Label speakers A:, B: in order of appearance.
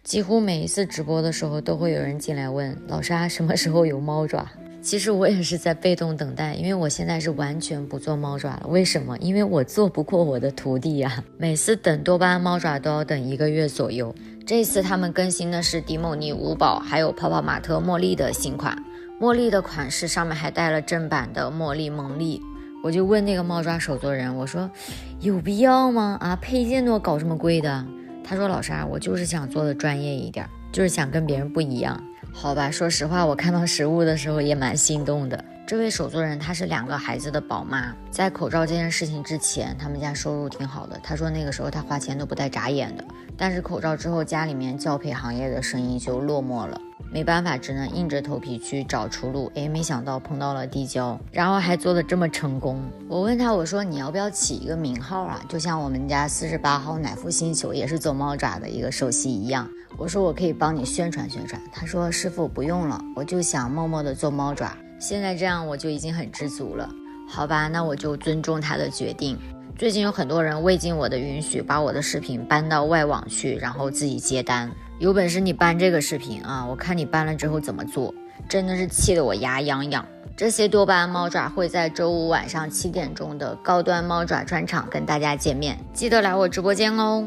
A: 几乎每一次直播的时候都会有人进来问老沙什么时候有猫爪。其实我也是在被动等待，因为我现在是完全不做猫爪了。为什么？因为我做不过我的徒弟呀，每次等多巴胺猫爪都要等1个月左右。这次他们更新的是迪莫尼5宝还有泡泡玛特茉莉的新款，茉莉的款式上面还带了正版的茉莉蒙粒。我就问那个猫爪手作人，我说有必要吗？配件都要搞这么贵的？他说老沙，我就是想做的专业一点，就是想跟别人不一样。好吧，说实话，我看到实物的时候也蛮心动的。这位手作人她是2个孩子的宝妈，在口罩这件事情之前，他们家收入挺好的。她说那个时候她花钱都不带眨眼的，但是口罩之后，家里面教培行业的生意就落寞了，没办法，只能硬着头皮去找出路。没想到碰到了地胶，然后还做得这么成功。我问他，我说你要不要起一个名号啊？就像我们家48号奶父星球也是做猫爪的一个首席一样。我说我可以帮你宣传宣传。他说师傅不用了，我就想默默地做猫爪，现在这样我就已经很知足了。好吧，那我就尊重他的决定。最近有很多人未经我的允许把我的视频搬到外网去，然后自己接单。有本事你搬这个视频啊，我看你搬了之后怎么做，真的是气得我牙痒痒。这些多巴胺猫爪会在周五晚上7点钟的高端猫爪专场跟大家见面，记得来我直播间哦。